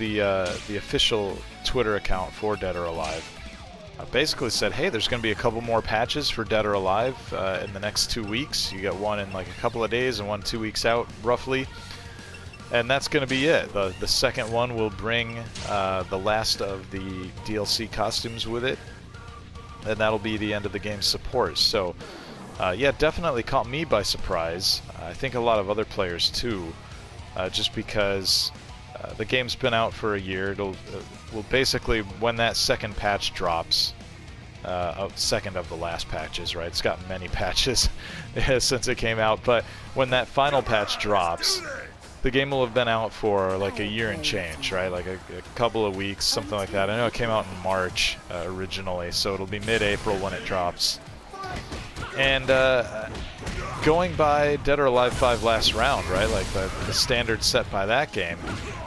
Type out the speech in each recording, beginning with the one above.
the official Twitter account for Dead or Alive, basically said, hey, there's going to be a couple more patches for Dead or Alive in the next 2 weeks. You get one in like a couple of days and one 2 weeks out, roughly. And that's going to be it. The second one will bring the last of the DLC costumes with it, and that'll be the end of the game's support. So, yeah, definitely caught me by surprise. I think a lot of other players too, just because the game's been out for a year. It'll well, basically, when that second patch drops, second of the last patches, right? It's gotten many patches since it came out, but when that final patch drops, the game will have been out for like a year and change, right? Like a couple of weeks, something like that. I know it came out in March originally, so it'll be mid-April when it drops. And going by Dead or Alive 5 Last Round, right? Like the standard set by that game,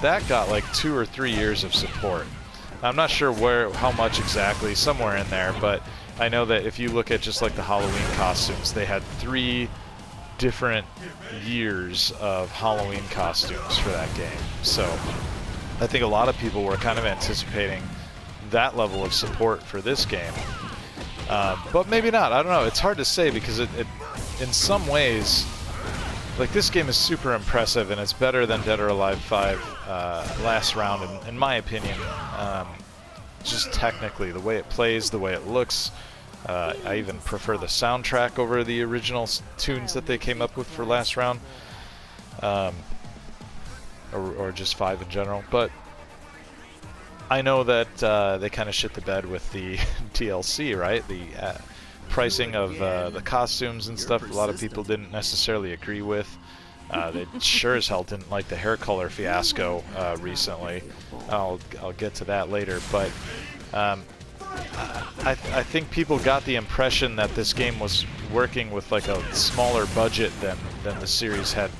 that got like 2 or 3 years of support. I'm not sure how much exactly, somewhere in there, but I know that if you look at just like the Halloween costumes, they had 3 different years of Halloween costumes for that game. So I think a lot of people were kind of anticipating that level of support for this game. But maybe not. I don't know. It's hard to say because it in some ways, like, this game is super impressive and it's better than Dead or Alive 5 Last Round in my opinion. Just technically, the way it plays, the way it looks. I even prefer the soundtrack over the original tunes that they came up with for Last Round, or just 5 in general. But I know that they kind of shit the bed with the DLC, right? The pricing of the costumes and stuff. A lot of people didn't necessarily agree with. They sure as hell didn't like the hair color fiasco recently. I'll get to that later, but I think people got the impression that this game was working with like a smaller budget than the series had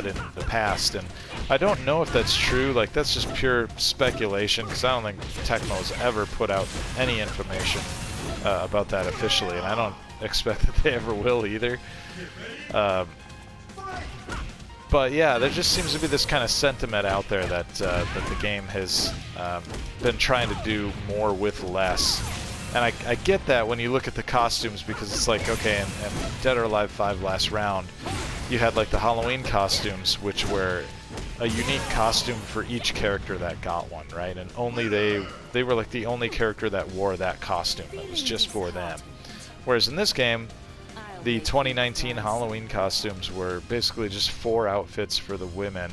in the past, and I don't know if that's true. Like, that's just pure speculation because I don't think Tecmo's ever put out any information about that officially, and I don't expect that they ever will either. But yeah, there just seems to be this kind of sentiment out there that the game has been trying to do more with less. And I get that when you look at the costumes, because it's like, okay, in Dead or Alive 5 Last Round, you had like the Halloween costumes, which were a unique costume for each character that got one, right? And only they were like the only character that wore that costume. That was just for them. Whereas in this game, the 2019 Halloween costumes were basically just 4 outfits for the women.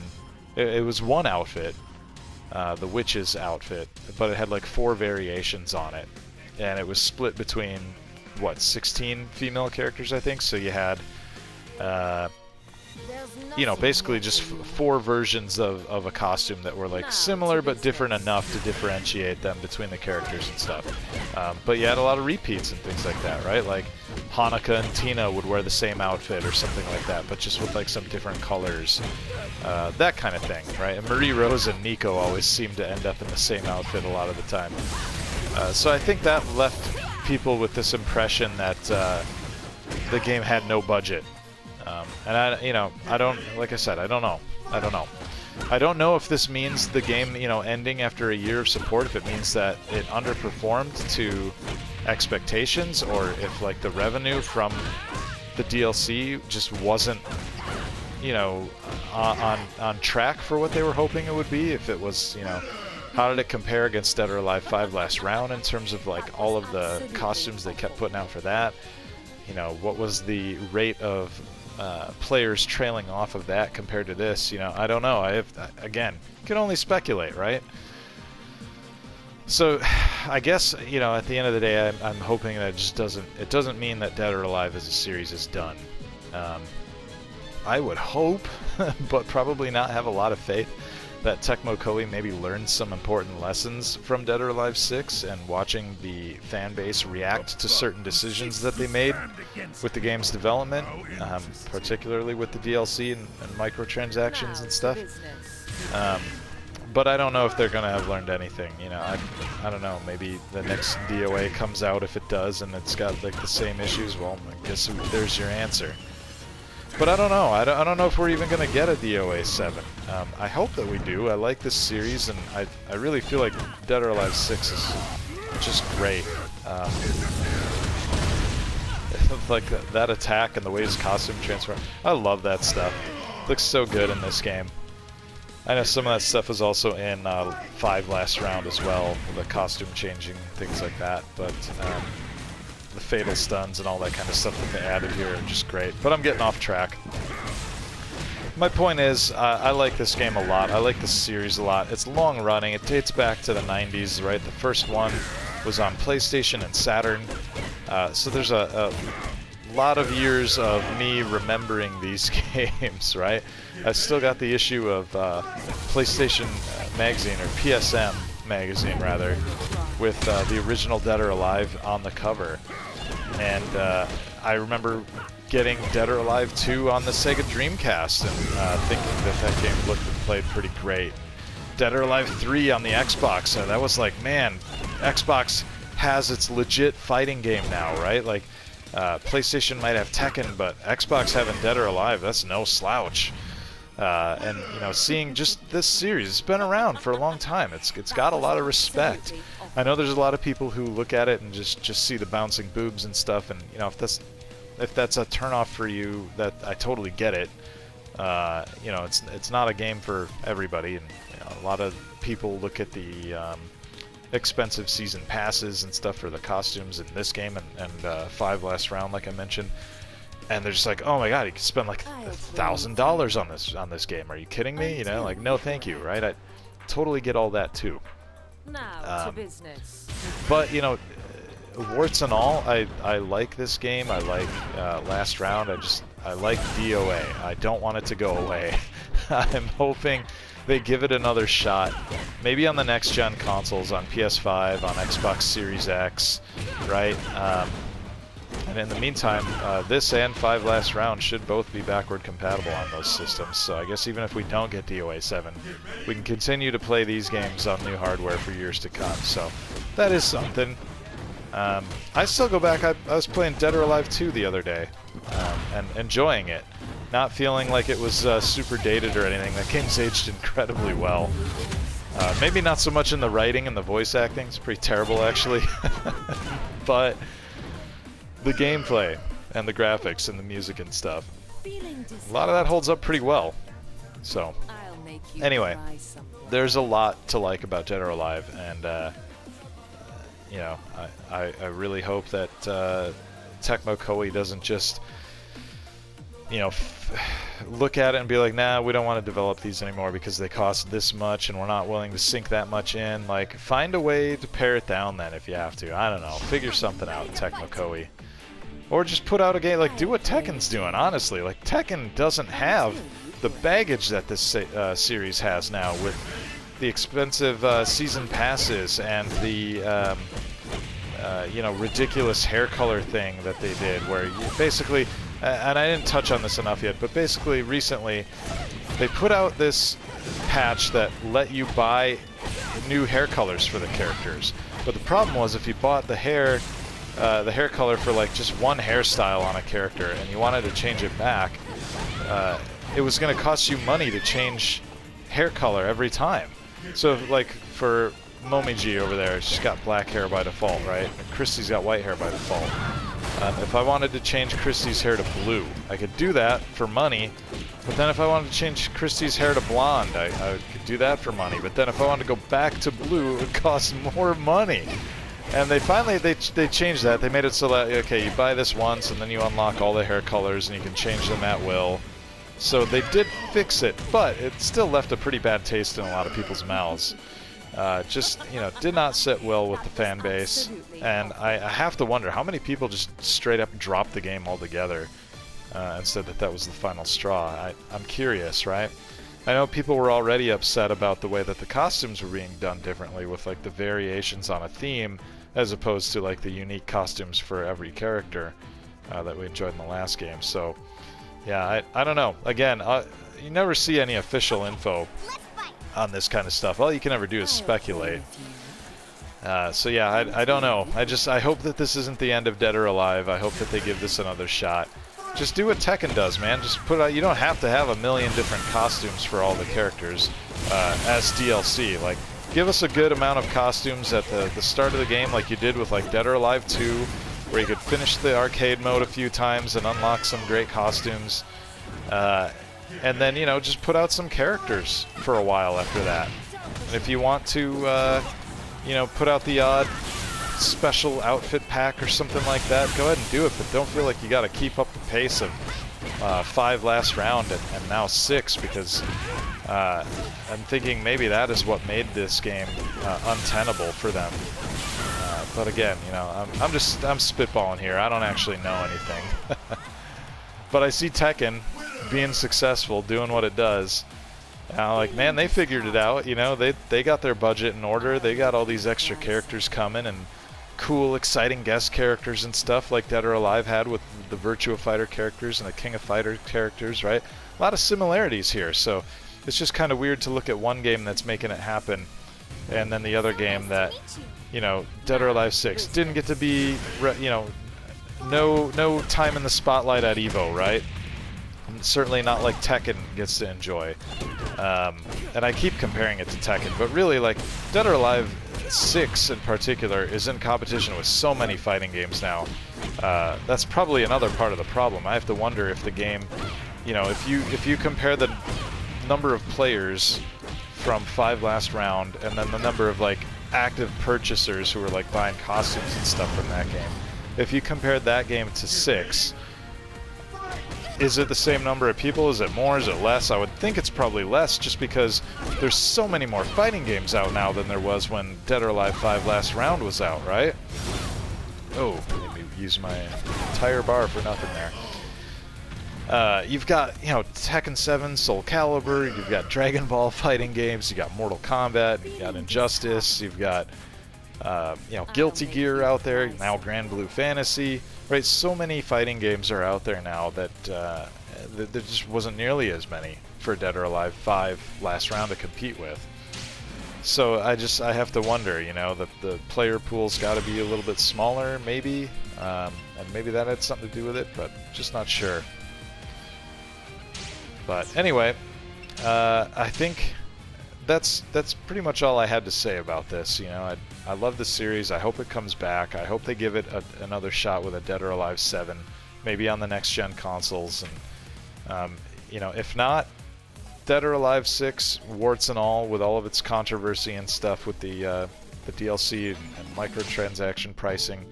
It was one outfit, the witch's outfit, but it had like 4 variations on it. And it was split between, what, 16 female characters, I think? So you had, you know, basically just 4 versions of a costume that were like similar but different enough to differentiate them between the characters and stuff. But you had a lot of repeats and things like that, right? Like Hanukkah and Tina would wear the same outfit or something like that, but just with like some different colors, that kind of thing, right? And Marie Rose and Nico always seem to end up in the same outfit a lot of the time. So I think that left people with this impression that the game had no budget. And I don't, like I said, I don't know. I don't know if this means the game, ending after a year of support, if it means that it underperformed to expectations, or if like the revenue from the DLC just wasn't, on track for what they were hoping it would be. If it was, how did it compare against Dead or Alive 5 Last Round in terms of like all of the costumes they kept putting out for that? What was the rate of players trailing off of that compared to this? I don't know. Again, can only speculate, right? So I guess, at the end of the day, I'm hoping that it doesn't mean that Dead or Alive as a series is done. I would hope, but probably not have a lot of faith that Tecmo Koei maybe learned some important lessons from Dead or Alive 6 and watching the fan base react to certain decisions that they made with the game's development, particularly with the DLC and microtransactions and stuff. But I don't know if they're going to have learned anything. I don't know. Maybe the next DOA comes out, if it does, and it's got like the same issues. Well, I guess there's your answer. But I don't know. I don't know if we're even going to get a DOA6. I hope that we do. I like this series, and I really feel like Dead or Alive 6 is just great. Like that attack and the way his costume transforms. I love that stuff. Looks so good in this game. I know some of that stuff is also in 5 last round as well, the costume changing, things like that, but the fatal stuns and all that kind of stuff that they added here are just great. But I'm getting off track. My point is, I like this game a lot. I like this series a lot. It's long running. It dates back to the 90s, right? The first one was on PlayStation and Saturn. So there's a lot of years of me remembering these games, right? I still got the issue of PlayStation magazine, or PSM magazine rather, with the original Dead or Alive on the cover. And I remember getting Dead or Alive 2 on the Sega Dreamcast and thinking that that game looked and played pretty great. Dead or Alive 3 on the Xbox, that was like, man, Xbox has its legit fighting game now, right? Like, PlayStation might have Tekken, but Xbox having Dead or Alive, that's no slouch. And, you know, seeing just this series, it's been around for a long time. It's got a lot of respect. I know there's a lot of people who look at it and just see the bouncing boobs and stuff, and, you know, if that's a turnoff for you, that I totally get it. You know, it's not a game for everybody, and you know, a lot of people look at the expensive season passes and stuff for the costumes in this game and 5 last round, like I mentioned, and they're just like, oh my god, you can spend like $1,000 on this game. Are you kidding me? You know, like, no thank you, right? I totally get all that too. Now to business. But, you know, warts and all, I like this game. I like last round. I like DOA. I don't want it to go away. I'm hoping they give it another shot. Maybe on the next gen consoles, on PS5, on Xbox Series X, right? And in the meantime, this and 5 last round should both be backward compatible on those systems. So I guess even if we don't get DOA7, we can continue to play these games on new hardware for years to come. So that is something. I still go back. I was playing Dead or Alive 2 the other day and enjoying it. Not feeling like it was super dated or anything. That game's aged incredibly well. Maybe not so much in the writing and the voice acting. It's pretty terrible, actually. But the gameplay and the graphics and the music and stuff, a lot of that holds up pretty well. So, anyway, there's a lot to like about Dead or Alive, and you know, I really hope that Tecmo Koei doesn't just, you know, look at it and be like, nah, we don't want to develop these anymore because they cost this much and we're not willing to sink that much in. Like, find a way to pare it down then if you have to. I don't know. Figure something out, Tecmo Koei. Or just put out a game, like, do what Tekken's doing, honestly. Like, Tekken doesn't have the baggage that this series has now with the expensive season passes and the, you know, ridiculous hair color thing that they did, where you basically, and I didn't touch on this enough yet, but basically recently they put out this patch that let you buy new hair colors for the characters. But the problem was, if you bought the hair color for like just one hairstyle on a character and you wanted to change it back, it was going to cost you money to change hair color every time. So, like, for Momiji over there, she's got black hair by default, right? And Christy's got white hair by default. If I wanted to change Christy's hair to blue, I could do that for money. But then if I wanted to change Christy's hair to blonde, I could do that for money. But then if I wanted to go back to blue, it would cost more money. And they finally, they changed that. They made it so that, okay, you buy this once and then you unlock all the hair colors and you can change them at will. So they did fix it, but it still left a pretty bad taste in a lot of people's mouths. Just, you know, did not sit well with the fan base. And I have to wonder how many people just straight up dropped the game altogether and said that that was the final straw. I'm curious, right? I know people were already upset about the way that the costumes were being done differently, with like the variations on a theme as opposed to like the unique costumes for every character that we enjoyed in the last game. So yeah, I don't know. Again, you never see any official info on this kind of stuff. All you can ever do is speculate. So yeah, I don't know. I hope that this isn't the end of Dead or Alive. I hope that they give this another shot. just do what Tekken does, man. Just put out. You don't have to have a million different costumes for all the characters as DLC. Like, give us a good amount of costumes at the start of the game, like you did with like Dead or Alive 2, where you could finish the arcade mode a few times and unlock some great costumes. And then, you know, just put out some characters for a while after that. And if you want to, you know, put out the odd special outfit pack or something like that, go ahead and do it, but don't feel like you got to keep up the pace of 5 last round and now 6, because I'm thinking maybe that is what made this game untenable for them. But again, you know, I'm spitballing here. I don't actually know anything. But I see Tekken being successful, doing what it does. Like, man, they figured it out. You know, they got their budget in order. They got all these extra characters coming and cool, exciting guest characters and stuff like Dead or Alive had with the Virtua Fighter characters and the King of Fighter characters, right? A lot of similarities here. So it's just kind of weird to look at one game that's making it happen, and then the other game that, you know, Dead or Alive 6 didn't get to be, you know, no time in the spotlight at EVO, right? And certainly not like Tekken gets to enjoy. And I keep comparing it to Tekken, but really, like, Dead or Alive 6 in particular is in competition with so many fighting games now. That's probably another part of the problem. I have to wonder if the game, you know, if you compare the number of players from 5 last round and then the number of like active purchasers who are like buying costumes and stuff from that game, if you compared that game to 6, is it the same number of people? Is it more? Is it less? I would think it's probably less, just because there's so many more fighting games out now than there was when Dead or Alive 5 last round was out, right? Oh, let me use my entire bar for nothing there. You've got, you know, Tekken 7, Soul Calibur, you've got Dragon Ball fighting games, you've got Mortal Kombat, you've got Injustice, you've got, you know, Guilty Gear out there, now Grand Blue Fantasy, right? So many fighting games are out there now that there just wasn't nearly as many for Dead or Alive 5 last round to compete with. So I have to wonder, you know, the player pool's got to be a little bit smaller, maybe, and maybe that had something to do with it, but just not sure. But anyway, I think that's pretty much all I had to say about this. You know, I love the series. I hope it comes back. I hope they give it another shot with a Dead or Alive 7, maybe on the next gen consoles. And you know, if not, Dead or Alive 6, warts and all, with all of its controversy and stuff with the DLC and microtransaction pricing.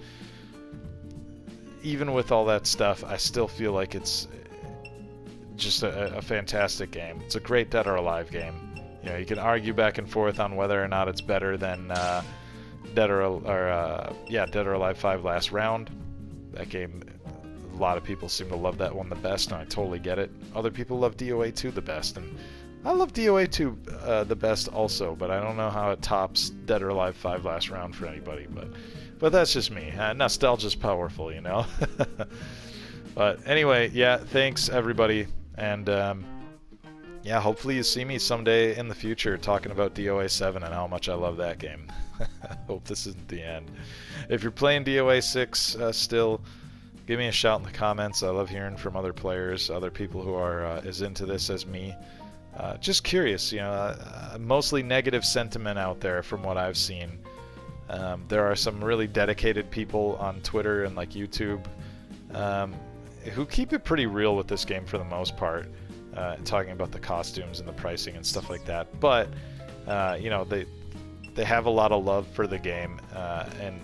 Even with all that stuff, I still feel like it's just a fantastic game. It's a great Dead or Alive game. You know, you can argue back and forth on whether or not it's better than Dead or Alive 5 last round. That game, a lot of people seem to love that one the best, and I totally get it. Other people love DOA2 the best, and I love DOA2 the best also, but I don't know how it tops Dead or Alive 5 last round for anybody. But that's just me. Nostalgia's powerful, you know. But anyway, yeah, thanks everybody. And yeah, hopefully you see me someday in the future talking about DOA7 and how much I love that game. Hope this isn't the end. If you're playing DOA6 still, give me a shout in the comments. I love hearing from other players, other people who are as into this as me. Just curious, you know, mostly negative sentiment out there from what I've seen. There are some really dedicated people on Twitter and like YouTube who keep it pretty real with this game for the most part, talking about the costumes and the pricing and stuff like that. But you know, they have a lot of love for the game, and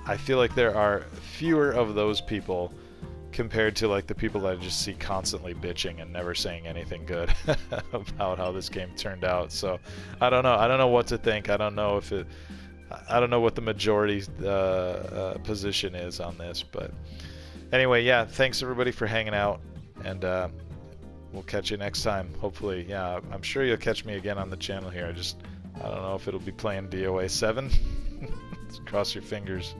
I feel like there are fewer of those people compared to like the people that I just see constantly bitching and never saying anything good about how this game turned out. So I don't know what to think. I don't know what the majority position is on this, but anyway, yeah, thanks everybody for hanging out, and we'll catch you next time. Hopefully, yeah, I'm sure you'll catch me again on the channel here. I don't know if it'll be playing DOA 7. Cross your fingers.